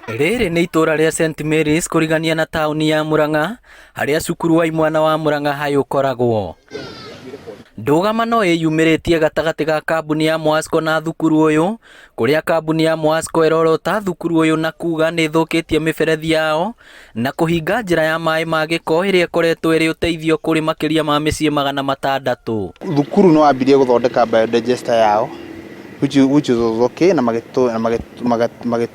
Rĩrĩ nĩ itura rĩa St Mary's kũrigania na tauni ya Murang'a, harĩa cukuru wa imwana wa Murang'a High ũkoragwo. Ndũgamano ĩyumĩrĩtie gatagatĩ ga kambuni ya MUWASCO na thukuru ũyũ, kũrĩa kambuni ya MUWASCO ĩrorota thukuru ũyũ na kuga nĩ ĩthũkĩtie mĩberethi yao na kũhinga njĩra ya maĩ ma gĩko ĩrĩa ĩkoretwo ĩrĩ ũteithio kũrĩ makĩria ma mĩciĩ 600. Thukuru no ambirie gũthondeka biodigester yao, which is okay, na magĩtũ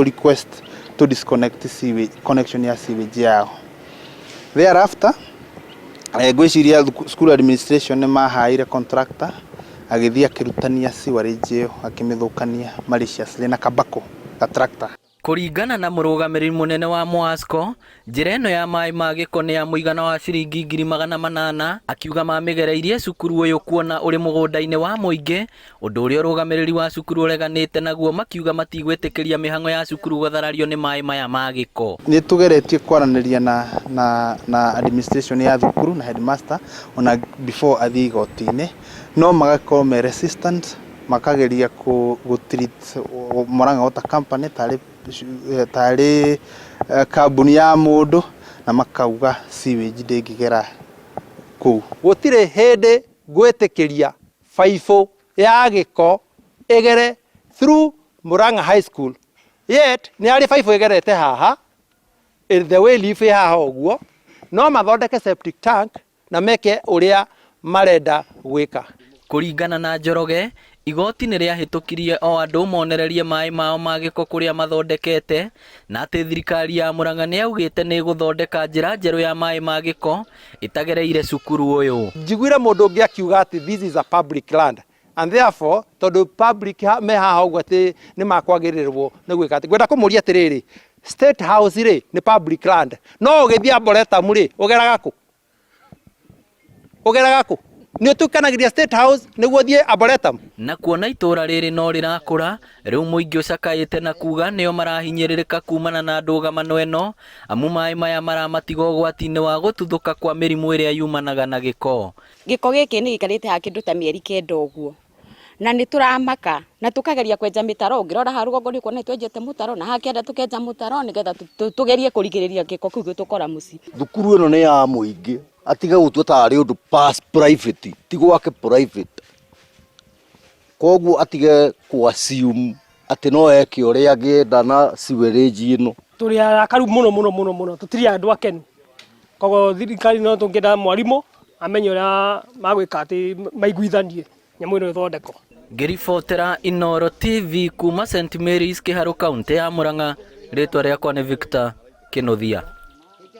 request to disconnect sewage connection ya sewage yao. Thereafter gwĩciria school administration nĩ mahaire contractor agĩthiĩ akĩrutania sewerage ĩyo akĩmĩthũkania maliciously na kabako ga tractor. Kũringana na mũrũgamĩrĩri mũnene wa MUWASCO, njĩra ĩno ya maĩ ma gĩko nĩ ya mũigana wa ciringi 800,000, akiuga mamĩgereirie cukuru ũyũ kuona ũrĩ mũgũnda-inĩ wa mũingĩ, ũndũ ũrĩa ũrũgamĩrĩri wa cukuru ũreganĩte naguo, makiuga matigwĩtĩkĩria mĩhang'o ya cukuru gũtharario nĩ maĩ maya ma gĩko. Nĩ tũgeretie kwaranĩria na administration ya thukuru na headmaster ona before athiĩ igoti-inĩ, no magakorwo me resistant, makageria gũtreat Murang'a Water Company tarĩ kambuni ya mũndũ, na makauga sewage ndĩngĩgera kũu. Gũtirĩ hĩndĩ gwĩtĩkĩria baibũ ya gĩko ĩgere through Murang'a High School, yet nĩ harĩ baibũ ĩgerete haha the way leaf haha ũguo, no mathondeke septic tank na meke ũrĩa marenda gwĩka. Kũringana na Njoroge, igoti nĩ rĩahĩtũkirie o andũ monererie maĩ mao ma gĩko kũrĩa mathondekete, na atĩ thirikari ya Murang'a nĩ yaugĩte nĩ gũthondeka njĩra njerũ ya maĩ ma gĩko ĩtagereire cukuru ũyũ. Njiguire mũndũ ũngĩ akiuga atĩ this is a public land, and therefore tondũ public me haha ũguo atĩ nĩ makwagĩrĩrwo nĩ gwĩka atĩ. Ngwenda kũmũria atĩrĩrĩ, State House rĩ nĩ public land, no ũgĩthiĩ Arboretum rĩ ũgeraga kũ? Ũgeraga kũ? Nĩ ũtukanagĩria State House nĩguo thiĩ Arboretum. Na kuona itũra rĩrĩ no rĩrakũra, rĩu mũingĩ ũcakaĩte na kuga nĩo marahinyĩrĩrĩka kumana na ndũgamano ĩno, amu maĩ maya maramatiga ũgwati-inĩ wa gũtuthũka kwa mĩrimũ ĩrĩa yumanaga na gĩko. Gĩko gĩkĩ nĩ gĩikarĩte ha kĩndũ ta mĩeri 9 ũguo, na nĩ tũramaka na tũkageria kwenja mĩtaro. Ũngĩrora ha rũgongo nĩ kuona twenjete mũtaro, na hakĩenda tũkenja mũtaro nĩgetha tũgerie kũrigĩrĩria gĩko kĩu gĩtũkora mũciĩ. Thukuru ĩno nĩ ya mũingĩ, atiga gũtua tarĩ ũndũ pass private, ti gwake private. Koguo atige assume atĩ no eke ũrĩa angĩenda na sewerage ĩno. Tũrĩ arakaru mũno, tũtirĩ andũ akenu. Koguo thirikari no tũngĩenda mwarimũ amenye ũrĩa magwĩka atĩ maiguithanie nyamũ ĩno ĩthondekwo. Ngĩribotera Inooro TV kuma St Mary's Kĩharũ, kaunti ya Murang'a, rĩtwa rĩakwa nĩ Victor Kĩnuthia.